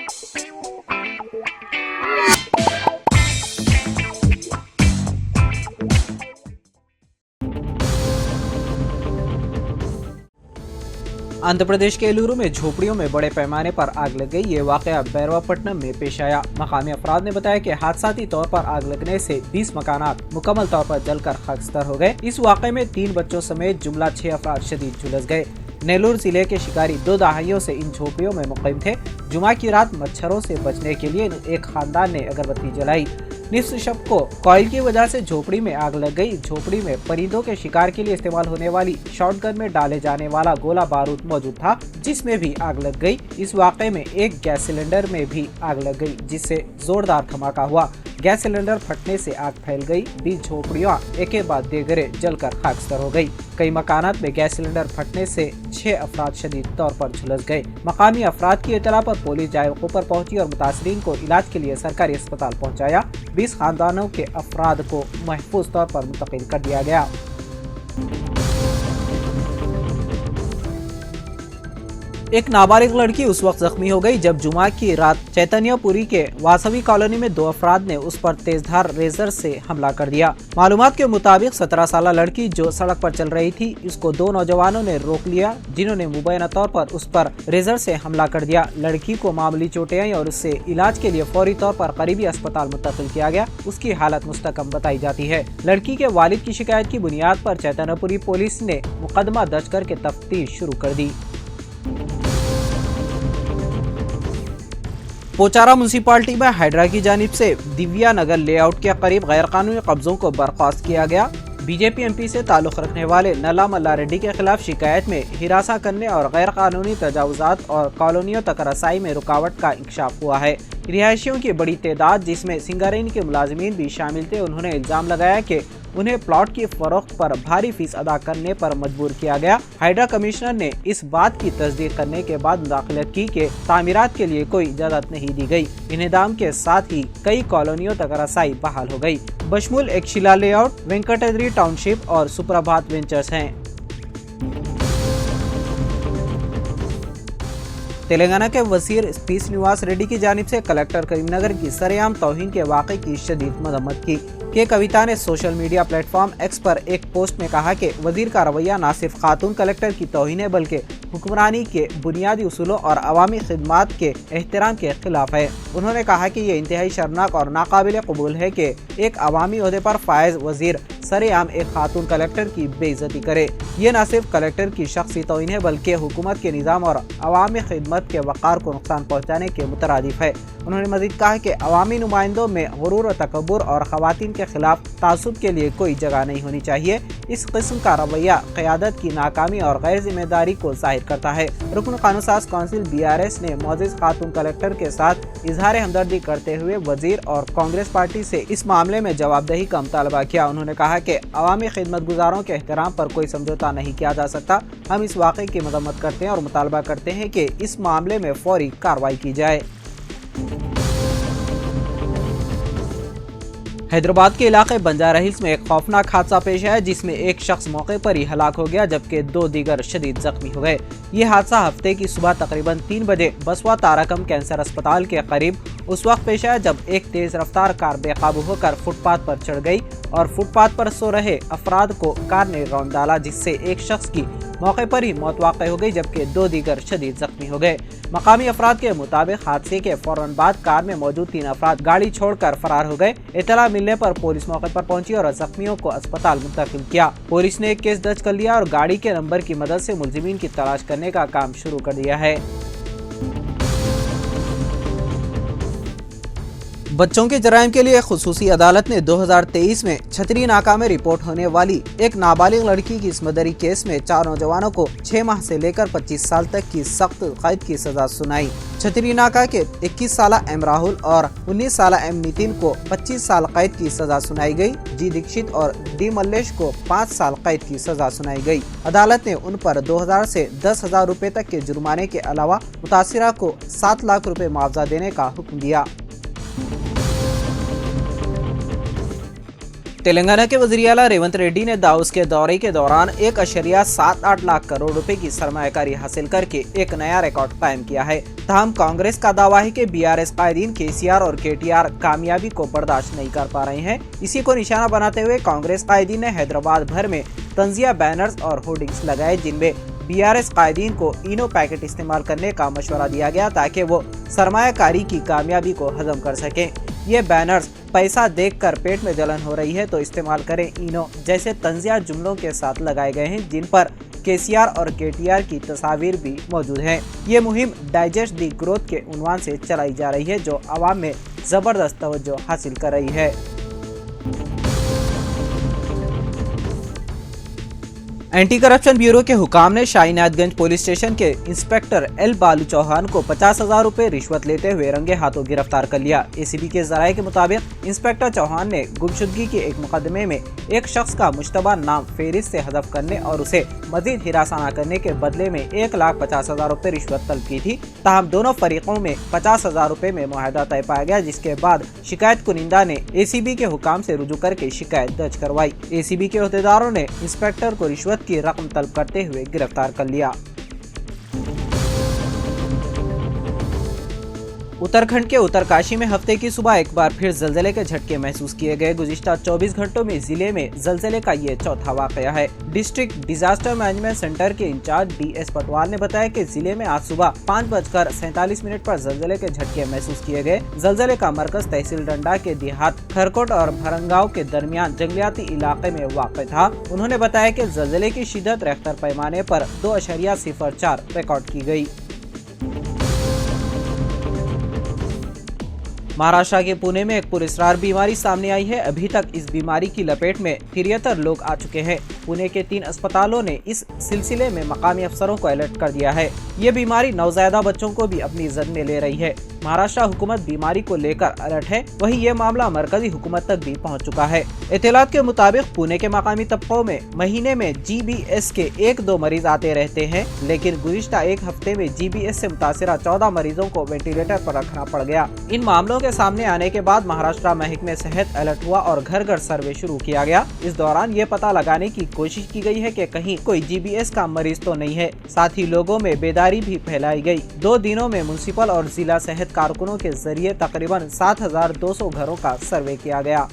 आंध्र प्रदेश के एलुरु में झोपड़ियों में बड़े पैमाने पर आग लग गई। ये वाकया बैरवापट्टनम में पेश आया। मकामी अफराद ने बताया कि हादसाती तौर पर आग लगने से 20 मकानात मुकम्मल तौर पर जलकर खाकस्तर हो गए। इस वाकये में 3 बच्चों समेत जुमला 6 अफराद शदीद झुलस गए। नेल्लोर जिले के शिकारी 2 दहाइयों से इन झोपड़ियों में मुक़ीम थे। जुमा की रात मच्छरों से बचने के लिए एक खानदान ने अगरबत्ती जलाई। निस्फ शब को कॉइल की वजह से झोपड़ी में आग लग गई। झोपड़ी में परिंदों के शिकार के लिए इस्तेमाल होने वाली शॉटगन में डाले जाने वाला गोला बारूद मौजूद था, जिसमें भी आग लग गई। इस वाक़े में एक गैस सिलेंडर में भी आग लग गई, जिससे जोरदार धमाका हुआ। गैस सिलेंडर फटने से आग फैल गई। 20 झोपड़ियां एक के बाद दीगरे जलकर खाकस्तर हो गई। कई मकानात में गैस सिलेंडर फटने से 6 अफराद शदीद तौर पर झुलस गए। मकामी अफराद की इत्तला पर पुलिस जाए वक़ूफ़ पर पहुंची और मुतासरीन को इलाज के लिए सरकारी अस्पताल पहुंचाया। 20 खानदानों के अफराद को महफूज तौर पर मुंतकिल कर दिया गया। एक नाबालिग लड़की उस वक्त जख्मी हो गई जब जुमा की रात चैतन्यपुरी के वासवी कॉलोनी में 2 अफराद ने उस पर तेजधार रेजर से हमला कर दिया। मालूमात के मुताबिक 17 साल लड़की जो सड़क पर चल रही थी, इसको 2 नौजवानों ने रोक लिया, जिन्होंने मुबैना तौर पर उस पर रेजर से हमला कर दिया। लड़की को मामूली चोटें आई और उससे इलाज के लिए फौरी तौर पर करीबी अस्पताल मुंतकिल किया गया। उसकी हालत मुस्तकम बताई जाती है। लड़की के वालिद की शिकायत की बुनियाद पर चैतन्यपुरी पुलिस ने मुकदमा दर्ज करके तफ्तीश शुरू कर दी। पोचारा म्यूनसिपालिटी में हाइड्रा की जानिब से दिव्या नगर लेआउट के करीब गैर कानूनी कब्जों को बर्खास्त किया गया। बीजेपी एमपी से ताल्लुक़ रखने वाले नल्ला मल्ला रेड्डी के खिलाफ शिकायत में हिरासा करने और गैर कानूनी तजावुजात और कॉलोनियों तक रसाई में रुकावट का इंकशाफ हुआ है। रिहायशियों की बड़ी तादाद, जिसमें सिंगारेन के मुलाजिमीन भी शामिल थे, उन्होंने इल्जाम लगाया कि उन्हें प्लॉट की फरोख्त पर भारी फीस अदा करने पर मजबूर किया गया। हाइड्रा कमिश्नर ने इस बात की तस्दीक करने के बाद मुदाखलत की कि तामीरात के लिए कोई इजाज़त नहीं दी गई। इन्हदाम के साथ ही कई कॉलोनियों तक रसाई बहाल हो गई। बशमुल एक शिला लेआउट, वेंकटाद्री टाउनशिप और सुप्रभात वेंचर्स हैं। तेलंगाना के वजीर पी श्रीनिवास रेड्डी की जानिब से कलेक्टर करीमनगर की सरेआम तौहीन के वाक़े की शदीद मजम्मत की। के कविता ने सोशल मीडिया प्लेटफॉर्म एक्स पर एक पोस्ट में कहा कि वजीर का रवैया न सिर्फ खातून कलेक्टर की तौहीन है, बल्कि हुक्मरानी के बुनियादी उसूलों और अवामी खिदमात के एहतराम के खिलाफ है। उन्होंने कहा कि ये इंतहाई शर्मनाक और नाकाबिल कबूल है कि एक अवामी ओहदे पर फायज वजीर सरेआम एक खातून कलेक्टर की बेइज्जती करे। ये न सिर्फ कलेक्टर की शख्सी तौहीन है, बल्कि हुकूमत के निज़ाम और अवामी खिदमत के वक़ार को नुकसान पहुँचाने के मुतरादिफ है। उन्होंने मज़ीद कहा कि अवामी नुमाइंदों में गुरूर, तकब्बुर और ख़वातीन के खिलाफ तासुब के लिए कोई जगह नहीं होनी चाहिए। इस किस्म का रवैया क़यादत की नाकामी और गैर जिम्मेदारी को ज़ाहिर करता है। रुकन कानूनसाज काउंसिल BRS ने मोअज़्ज़िज़ खातून कलेक्टर के साथ इजहार हमदर्दी करते हुए वजीर और कांग्रेस पार्टी से इस मामले में जवाबदेही का मुतालबा किया। उन्होंने कहा कि अवामी खिदमत गुजारों के एहतराम पर कोई समझौता नहीं किया जा सकता। हम इस वाक़े की मजम्मत करते हैं और मुतालबा करते हैं कि इस मामले में फौरी कार्रवाई की जाए। हैदराबाद के इलाके बंजारा हिल्स में एक खौफनाक हादसा पेश आया, जिसमें एक शख्स मौके पर ही हलाक हो गया, जबकि 2 दीगर शदीद जख्मी हो गए। ये हादसा हफ्ते की सुबह तकरीबन 3 बजे बसवा तारकम कैंसर अस्पताल के करीब उस वक्त पेश आया जब एक तेज रफ्तार कार बेकाबू होकर फुटपाथ पर चढ़ गई और फुटपाथ पर सो रहे अफराद को कार ने रौंद डाला, जिससे एक शख्स की मौके पर ही मौत वाक़ई हो गई, जबकि 2 दीगर शदीद जख्मी हो गए। मकामी अफराद के मुताबिक हादसे के फौरन बाद कार में मौजूद 3 अफराद गाड़ी छोड़कर फरार हो गए। इत्तला मिलने पर पुलिस मौके पर पहुंची और जख्मियों को अस्पताल मुंतकिल किया। पुलिस ने एक केस दर्ज कर लिया और गाड़ी के नंबर की मदद से मुलजिमीन की तलाश करने का काम शुरू कर दिया है। बच्चों के जराइम के लिए खुसूसी अदालत ने 2023 में छतरी नाका में रिपोर्ट होने वाली एक नाबालिग लड़की की इस्मदरी केस में 4 नौजवानों को 6 माह से लेकर 25 साल तक की सख्त कैद की सजा सुनाई। छतरी नाका के 21 साल एम राहुल और 19 साल एम नितिन को 25 साल कैद की सजा सुनाई गई। जी दीक्षित और डी मल्लेश को 5 साल कैद की सजा सुनाई गई। अदालत ने उन पर 2000 से 10,000 रुपए तक के जुर्माने के अलावा मुतासिरा को 7 लाख रुपए मुआवजा देने का हुक्म दिया। तेलंगाना के वज़ीर आला रेवंत रेड्डी ने दाऊस के दौरे के दौरान 1.78 लाख करोड़ रुपए की सरमायाकारी हासिल करके एक नया रिकॉर्ड कायम किया है। ताहम कांग्रेस का दावा है कि बीआरएस कायदीन केसीआर और केटीआर कामयाबी को बर्दाश्त नहीं कर पा रहे हैं। इसी को निशाना बनाते हुए कांग्रेस कायदीन ने हैदराबाद भर में तंजिया बैनर्स और होर्डिंग्स लगाए, जिनमें बीआरएस कायदीन को इनो पैकेट इस्तेमाल करने का मशवरा दिया गया ताकि वो सरमायाकारी की कामयाबी को हजम कर सकें। ये बैनर्स पैसा देखकर पेट में जलन हो रही है तो इस्तेमाल करें इनो जैसे तंजिया जुमलों के साथ लगाए गए हैं, जिन पर केसीआर और केटीआर की तस्वीर भी मौजूद हैं। ये मुहिम डाइजेस्ट दी ग्रोथ के उन्वान से चलाई जा रही है, जो आवाम में जबरदस्त तवज्जो हासिल कर रही है। एंटी करप्शन ब्यूरो के हुकाम ने शाहीनाथगंज पुलिस स्टेशन के इंस्पेक्टर एल बालू चौहान को 50,000 रुपए रिश्वत लेते हुए रंगे हाथों गिरफ्तार कर लिया। एसीबी के जराये के मुताबिक इंस्पेक्टर चौहान ने गुमशुदगी के एक मुकदमे में एक शख्स का मुश्तबा नाम फेरिस्त से हज़फ करने और उसे मजीद हिरासत न करने के बदले में 1,50,000 रुपए रिश्वत तलब की थी। ताहम दोनों फरीकों में 50,000 रुपए में मुआहदा तय पाया गया, जिसके बाद शिकायत कुनिंदा ने एसीबी के हुकाम से रुजू करके शिकायत दर्ज करवाई। एसीबी के अहदेदारों ने इंस्पेक्टर को रिश्वत की रकम तलब करते हुए गिरफ्तार कर लिया। उत्तराखंड के उत्तरकाशी में हफ्ते की सुबह एक बार फिर जलजले के झटके महसूस किए गए। गुज़िश्ता 24 घंटों में जिले में जलजले का ये चौथा वाकया है। डिस्ट्रिक्ट डिजास्टर मैनेजमेंट सेंटर के इंचार्ज डीएस पटवाल ने बताया कि जिले में आज सुबह 5:47 पर जलजले के झटके महसूस किए गए। जलजले का मरकज तहसील डंडा के देहात खरकोट और भरंगाव के दरमियान जंगलियाती इलाके में वाक़ था। उन्होंने बताया कि जलजले की शिद्दत रेख्टर पैमाने पर 2.04 रिकॉर्ड की गई। महाराष्ट्र के पुणे में एक पुरस्कार बीमारी सामने आई है। अभी तक इस बीमारी की लपेट में 73 लोग आ चुके हैं। पुणे के 3 अस्पतालों ने इस सिलसिले में मकामी अफसरों को अलर्ट कर दिया है। ये बीमारी नवज़ायदा बच्चों को भी अपनी जद में ले रही है। महाराष्ट्र हुकूमत बीमारी को लेकर अलर्ट है, वहीं ये मामला मरकजी हुकूमत तक भी पहुंच चुका है। इत्तलात के मुताबिक पुणे के मकामी तबकों में महीने में GBS के 1-2 मरीज आते रहते हैं, लेकिन गुज़िश्ता एक हफ्ते में GBS से मुतासिरा 14 मरीजों को वेंटिलेटर पर रखना पड़ गया। इन मामलों के सामने आने के बाद महाराष्ट्र महकमे सेहत अलर्ट हुआ और घर घर सर्वे शुरू किया गया। इस दौरान ये पता लगाने की कोशिश की गई है कि कहीं कोई GBS का मरीज तो नहीं है। साथ ही लोगों में बेदारी भी फैलाई गई। 2 दिनों में म्युनिसिपल और जिला सेहत कारकुनों के जरिए तकरीबन 7,200 घरों का सर्वे किया गया।